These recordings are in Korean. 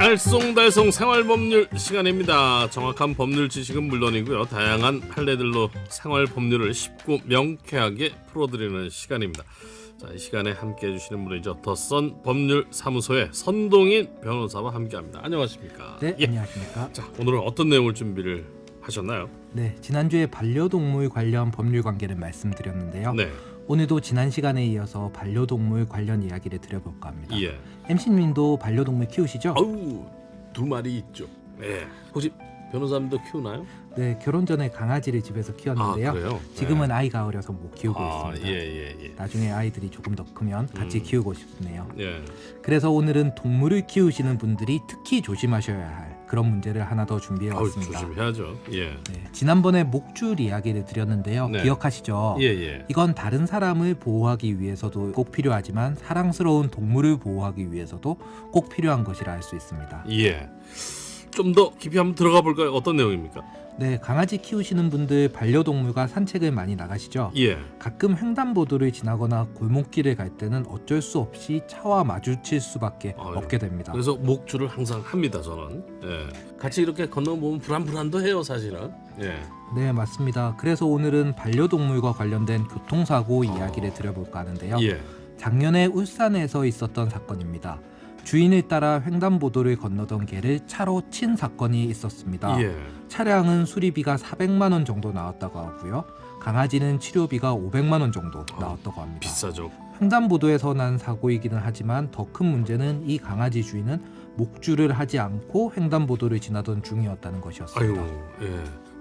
달송달송 생활법률 시간입니다. 정확한 법률 지식은 물론이고요, 다양한 판례들로 생활법률을 쉽고 명쾌하게 풀어드리는 시간입니다. 자, 이 시간에 함께해 주시는 분이죠. 더선 법률사무소의 선동인 변호사와 함께합니다. 안녕하십니까? 네, 안녕하십니까? 자, 오늘은 어떤 내용을 준비를 하셨나요? 네, 지난주에 반려동물 관련 법률 관계를 말씀드렸는데요. 네. 오늘도 지난 시간에 이어서 반려동물 관련 이야기를 드려볼까 합니다. 예. MC님도 반려동물 키우시죠? 아우, 두 마리 있죠. 네. 혹시 변호사님도 키우나요? 네, 결혼 전에 강아지를 집에서 키웠는데요. 아, 그래요? 지금은 네. 아이가 어려서 못 키우고 있습니다. 예. 나중에 아이들이 조금 더 크면 같이 키우고 싶네요. 예. 그래서 오늘은 동물을 키우시는 분들이 특히 조심하셔야 할 그런 문제를 하나 더 준비해 아우, 왔습니다. 조심해야죠. 예. 네, 지난번에 목줄 이야기를 드렸는데요. 네. 기억하시죠? 예. 이건 다른 사람을 보호하기 위해서도 꼭 필요하지만 사랑스러운 동물을 보호하기 위해서도 꼭 필요한 것이라 할 수 있습니다. 예. 좀 더 깊이 한번 들어가 볼까요? 어떤 내용입니까? 네, 강아지 키우시는 분들 반려동물과 산책을 많이 나가시죠? 예. 가끔 횡단보도를 지나거나 골목길을 갈 때는 어쩔 수 없이 차와 마주칠 수밖에 아유, 없게 됩니다. 그래서 목줄을 항상 합니다, 저는. 예. 같이 이렇게 건너보면 불안불안도 해요, 사실은. 예. 네, 맞습니다. 그래서 오늘은 반려동물과 관련된 교통사고 이야기를 드려볼까 하는데요. 예. 작년에 울산에서 있었던 사건입니다. 주인을 따라 횡단보도를 건너던 개를 차로 친 사건이 있었습니다. 예. 차량은 수리비가 400만 원 정도 나왔다고 하고요. 강아지는 치료비가 500만 원 정도 나왔다고 합니다. 비싸죠. 횡단보도에서 난 사고이기는 하지만 더 큰 문제는 이 강아지 주인은 목줄을 하지 않고 횡단보도를 지나던 중이었다는 것이었습니다. 아유,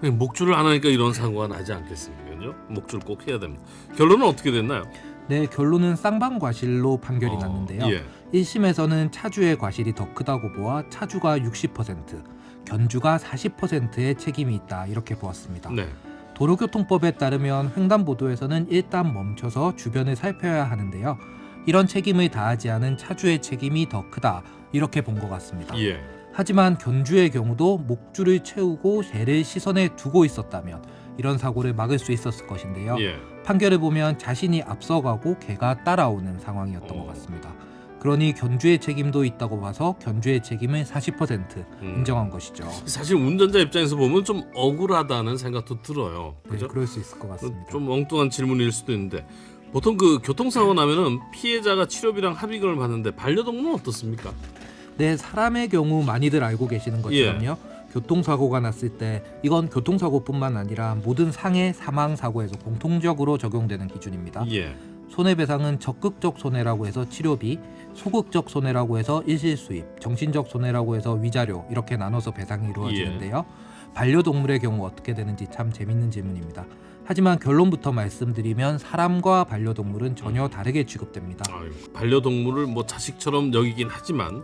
예. 목줄을 안 하니까 이런 사고가 나지 않겠습니까요? 목줄 꼭 해야 됩니다. 결론은 어떻게 됐나요? 네, 결론은 쌍방과실로 판결이 났는데요. 예. 1심에서는 차주의 과실이 더 크다고 보아 차주가 60%, 견주가 40%의 책임이 있다 이렇게 보았습니다. 네. 도로교통법에 따르면 횡단보도에서는 일단 멈춰서 주변을 살펴야 하는데요. 이런 책임을 다하지 않은 차주의 책임이 더 크다 이렇게 본 것 같습니다. 예. 하지만 견주의 경우도 목줄을 채우고 개를 시선에 두고 있었다면 이런 사고를 막을 수 있었을 것인데요. 예. 판결을 보면 자신이 앞서가고 개가 따라오는 상황이었던 것 같습니다. 그러니 견주의 책임도 있다고 봐서 견주의 책임을 40% 인정한 것이죠. 사실 운전자 입장에서 보면 좀 억울하다는 생각도 들어요. 네, 그죠? 그럴 수 있을 것 같습니다. 좀 엉뚱한 질문일 수도 있는데, 보통 그 교통사고 나면은 피해자가 치료비랑 합의금을 받는데 반려동물은 어떻습니까? 네, 사람의 경우 많이들 알고 계시는 것처럼요. 교통사고가 났을 때 이건 교통사고뿐만 아니라 모든 상해 사망사고에서 공통적으로 적용되는 기준입니다. 예. 손해배상은 적극적 손해라고 해서 치료비, 소극적 손해라고 해서 일시수입, 정신적 손해라고 해서 위자료 이렇게 나눠서 배상이 이루어지는데요. 반려동물의 경우 어떻게 되는지 참 재밌는 질문입니다. 하지만 결론부터 말씀드리면 사람과 반려동물은 전혀 다르게 취급됩니다. 아유, 반려동물을 뭐 자식처럼 여기긴 하지만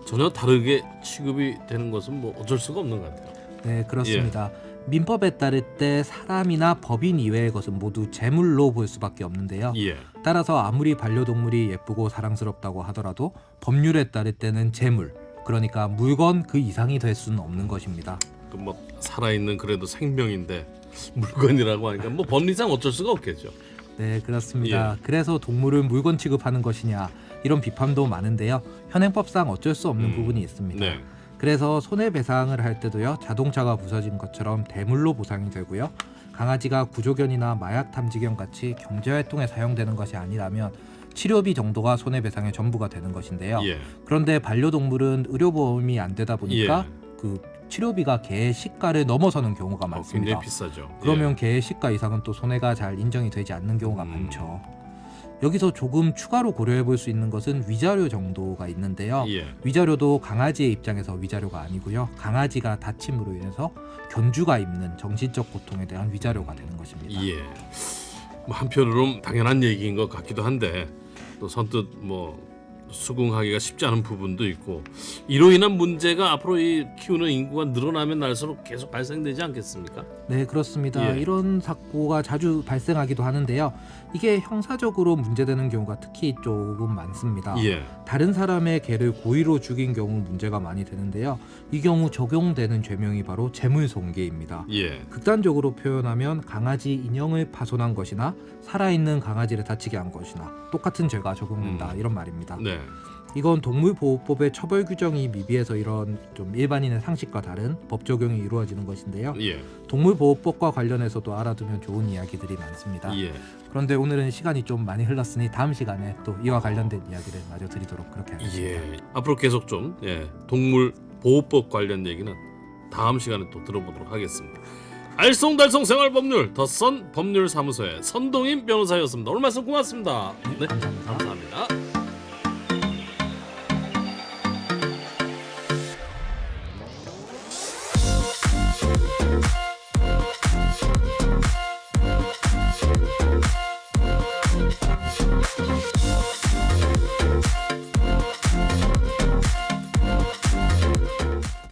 전혀 다르게 취급이 되는 것은 뭐 어쩔 수가 없는 것 같아요. 네, 그렇습니다. 민법에 따를 때 사람이나 법인 이외의 것은 모두 재물로 볼 수밖에 없는데요. 예. 따라서 아무리 반려동물이 예쁘고 사랑스럽다고 하더라도 법률에 따를 때는 재물, 그러니까 물건 그 이상이 될 수는 없는 것입니다. 그 뭐 살아있는 그래도 생명인데 물건이라고 하니까 뭐 법리상 어쩔 수가 없겠죠. 네, 그렇습니다. 그래서 동물을 물건 취급하는 것이냐 이런 비판도 많은데요. 현행법상 어쩔 수 없는 부분이 있습니다. 네. 그래서 손해배상을 할 때도요. 자동차가 부서진 것처럼 대물로 보상이 되고요. 강아지가 구조견이나 마약 탐지견 같이 경제활동에 사용되는 것이 아니라면 치료비 정도가 손해배상의 전부가 되는 것인데요. 예. 그런데 반려동물은 의료보험이 안 되다 보니까 그 치료비가 개의 시가를 넘어서는 경우가 많습니다. 굉장히 비싸죠. 그러면 개의 시가 이상은 또 손해가 잘 인정이 되지 않는 경우가 많죠. 여기서 조금 추가로 고려해 볼 수 있는 것은 위자료 정도가 있는데요. 위자료도 강아지의 입장에서 위자료가 아니고요. 강아지가 다침으로 인해서 견주가 입는 정신적 고통에 대한 위자료가 되는 것입니다. 예. 뭐 한편으로는 당연한 얘기인 것 같기도 한데 또 선뜻 뭐 수긍하기가 쉽지 않은 부분도 있고, 이로 인한 문제가 앞으로 이 키우는 인구가 늘어나면 날수록 계속 발생되지 않겠습니까? 네, 그렇습니다. 이런 사고가 자주 발생하기도 하는데요. 이게 형사적으로 문제되는 경우가 특히 조금 많습니다. 다른 사람의 개를 고의로 죽인 경우 문제가 많이 되는데요. 이 경우 적용되는 죄명이 바로 재물손괴입니다. 극단적으로 표현하면 강아지 인형을 파손한 것이나 살아있는 강아지를 다치게 한 것이나 똑같은 죄가 적용된다 이런 말입니다. 이건 동물보호법의 처벌 규정이 미비해서 이런 좀 일반인의 상식과 다른 법 적용이 이루어지는 것인데요. 예. 동물보호법과 관련해서도 알아두면 좋은 이야기들이 많습니다. 예. 그런데 오늘은 시간이 좀 많이 흘렀으니 다음 시간에 또 이와 관련된 이야기를 마저 드리도록 그렇게 하겠습니다. 예. 앞으로 계속 좀 동물 보호법 관련 얘기는 다음 시간에 또 들어보도록 하겠습니다. 알쏭달쏭 생활법률 더선 법률사무소의 선동인 변호사였습니다. 오늘 말씀 고맙습니다. 네, 감사합니다. 감사합니다.